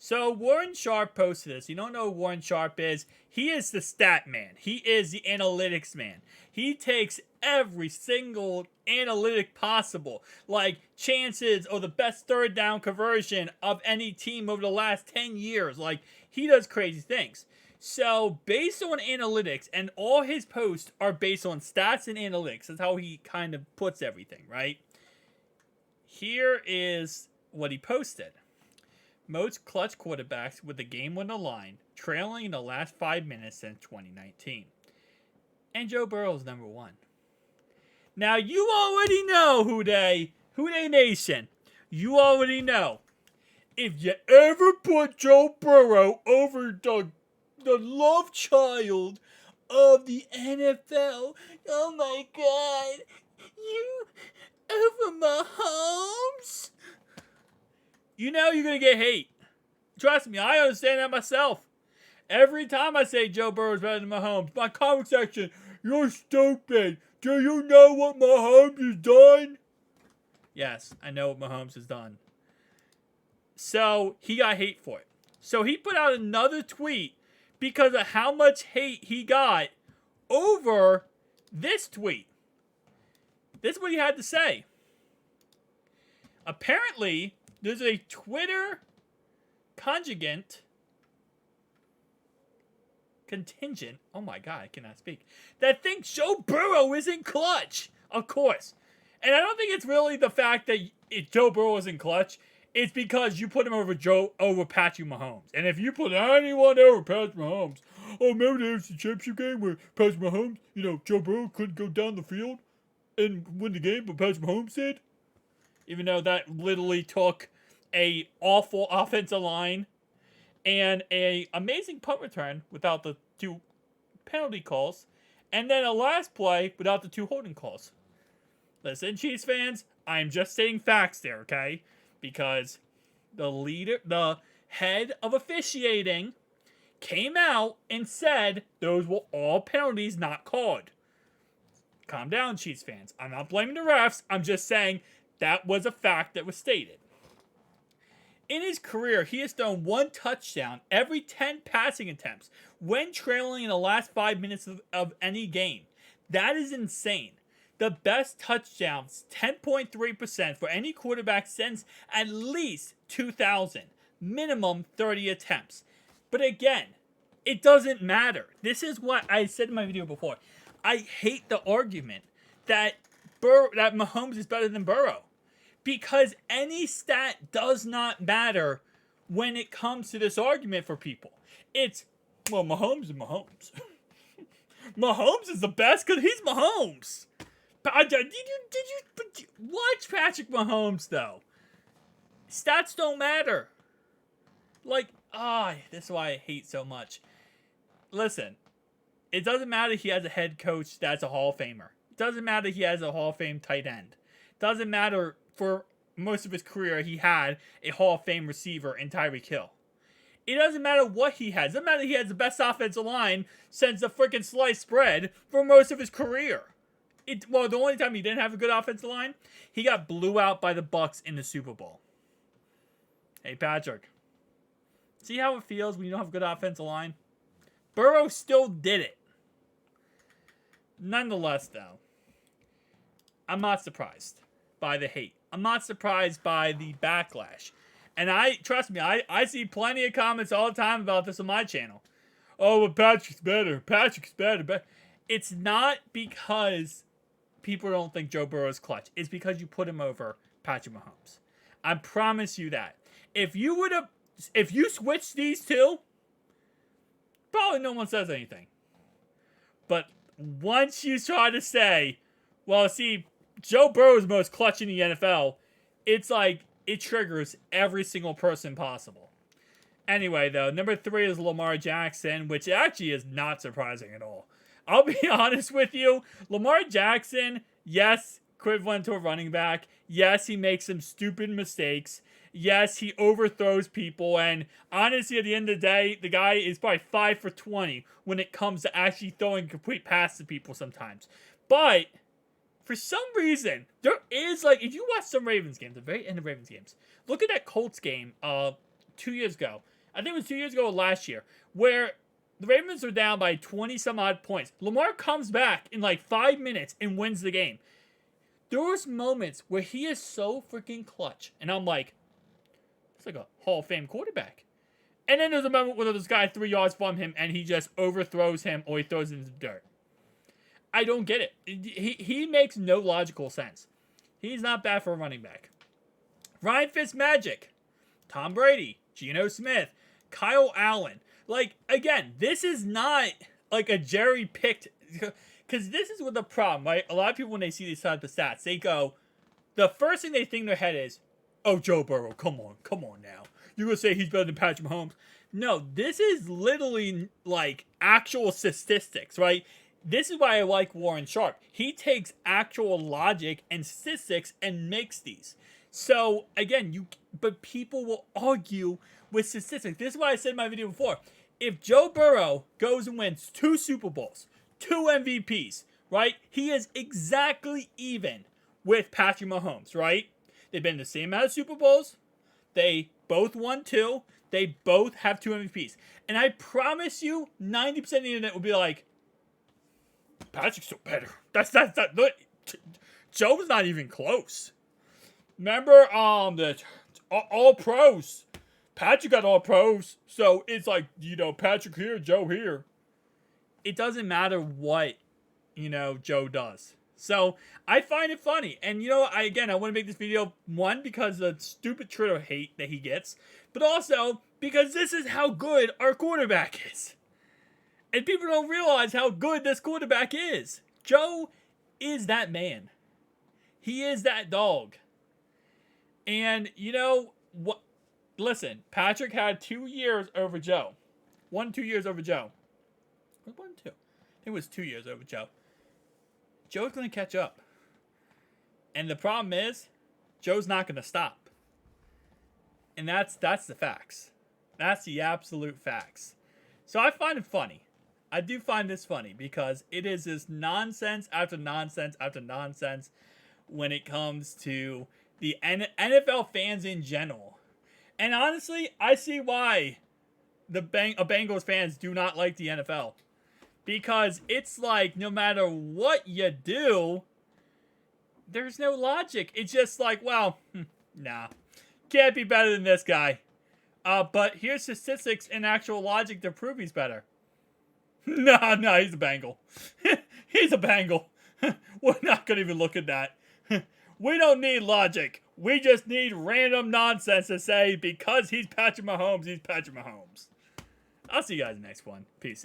So Warren Sharp posted this. You don't know who Warren Sharp is? He is the stat man. He is the analytics man. He takes every single analytic possible, like chances or the best third down conversion of any team over the last 10 years. Like, he does crazy things. So, based on analytics, and all his posts are based on stats and analytics. That's how he kind of puts everything, right? Here is what he posted. Most clutch quarterbacks with the game on the line, trailing in the last 5 minutes since 2019. And Joe Burrow is number 1. Now, you already know, Who Dey Nation. You already know. If you ever put Joe Burrow over the love child of the NFL, oh my God, you over Mahomes? You know you're going to get hate. Trust me, I understand that myself. Every time I say Joe Burrow is better than Mahomes, my comment section, you're stupid. Do you know what Mahomes has done? Yes, I know what Mahomes has done. So, he got hate for it. So, he put out another tweet because of how much hate he got over this tweet. This is what he had to say. Apparently, there's a Twitter contingent, oh my God, I cannot speak, that thinks Joe Burrow isn't clutch. Of course. And I don't think it's really the fact that Joe Burrow isn't clutch. It's because you put him over Patrick Mahomes. And if you put anyone over Patrick Mahomes, remember the AFC Championship game where Patrick Mahomes, Joe Burrow couldn't go down the field and win the game, but Patrick Mahomes did? Even though that literally took a awful offensive line and a amazing punt return without the 2 penalty calls, and then a last play without the 2 holding calls. Listen, Chiefs fans, I'm just stating facts there, okay? Because the head of officiating came out and said those were all penalties not called. Calm down, Chiefs fans. I'm not blaming the refs. I'm just saying that was a fact that was stated. In his career, he has thrown 1 touchdown every 10 passing attempts when trailing in the last 5 minutes of any game. That is insane. The best touchdowns, 10.3% for any quarterback since at least 2000. Minimum 30 attempts. But again, it doesn't matter. This is what I said in my video before. I hate the argument that Mahomes is better than Burrow. Because any stat does not matter when it comes to this argument for people. It's, well, Mahomes is Mahomes. Mahomes is the best because he's Mahomes. Did you watch Patrick Mahomes, though? Stats don't matter. Like, this is why I hate so much. Listen, it doesn't matter he has a head coach that's a Hall of Famer. It doesn't matter he has a Hall of Fame tight end. It doesn't matter for most of his career he had a Hall of Fame receiver in Tyreek Hill. It doesn't matter what he has. It doesn't matter he has the best offensive line since the freaking sliced bread for most of his career. The only time he didn't have a good offensive line, he got blew out by the Bucs in the Super Bowl. Hey, Patrick. See how it feels when you don't have a good offensive line? Burrow still did it. Nonetheless, though, I'm not surprised by the hate. I'm not surprised by the backlash. And trust me, I see plenty of comments all the time about this on my channel. Oh, but Patrick's better. But it's not because people don't think Joe Burrow is clutch. It's because you put him over Patrick Mahomes. I promise you that. If you switch these two, probably no one says anything. But once you try to say, well, see, Joe Burrow is the most clutch in the NFL, it's like it triggers every single person possible. Anyway, though, number 3 is Lamar Jackson, which actually is not surprising at all. I'll be honest with you. Lamar Jackson, yes, equivalent to a running back. Yes, he makes some stupid mistakes. Yes, he overthrows people. And honestly, at the end of the day, the guy is probably 5 for 20 when it comes to actually throwing complete passes to people sometimes. But for some reason, there is, like, if you watch some Ravens games, the very end of Ravens games, look at that Colts game 2 years ago. I think it was 2 years ago or last year, where the Ravens are down by 20 some odd points. Lamar comes back in like 5 minutes and wins the game. There was moments where he is so freaking clutch, and I'm like, it's like a Hall of Fame quarterback. And then there's a moment where there's a guy 3 yards from him, and he just overthrows him or he throws it into the dirt. I don't get it. He makes no logical sense. He's not bad for a running back. Ryan Fitzmagic, Tom Brady, Geno Smith, Kyle Allen. Like, again, this is not like a Jerry-picked... Because this is what the problem, right? A lot of people, when they see these type of stats, they go... The first thing they think in their head is, oh, Joe Burrow, come on now. You're going to say he's better than Patrick Mahomes? No, this is literally, like, actual statistics, right? This is why I like Warren Sharp. He takes actual logic and statistics and makes these. So, again, but people will argue with statistics. This is why I said in my video before. If Joe Burrow goes and wins 2 Super Bowls, 2 MVPs, right? He is exactly even with Patrick Mahomes, right? They've been the same amount of Super Bowls. They both won 2. They both have 2 MVPs. And I promise you, 90% of the internet will be like, Patrick's so better. That's Joe's not even close. Remember, the all pros. Patrick got all pros. So it's like, Patrick here, Joe here. It doesn't matter what, Joe does. So I find it funny. And, I want to make this video, one, because of the stupid Twitter hate that he gets, but also because this is how good our quarterback is. And people don't realize how good this quarterback is. Joe is that man. He is that dog. And, what? Listen, Patrick had 2 years over Joe. 2 years over Joe. 2. I think it was 2 years over Joe. Joe's going to catch up. And the problem is, Joe's not going to stop. And that's the facts. That's the absolute facts. So I find it funny. I do find this funny because it is this nonsense after nonsense after nonsense when it comes to the NFL fans in general. And honestly, I see why the Bengals fans do not like the NFL. Because it's like, no matter what you do, there's no logic. It's just like, well, nah. Can't be better than this guy. But here's statistics and actual logic to prove he's better. No, he's a Bengal. He's a Bengal. We're not going to even look at that. We don't need logic. We just need random nonsense to say because he's Patrick Mahomes, he's Patrick Mahomes. I'll see you guys in the next one. Peace.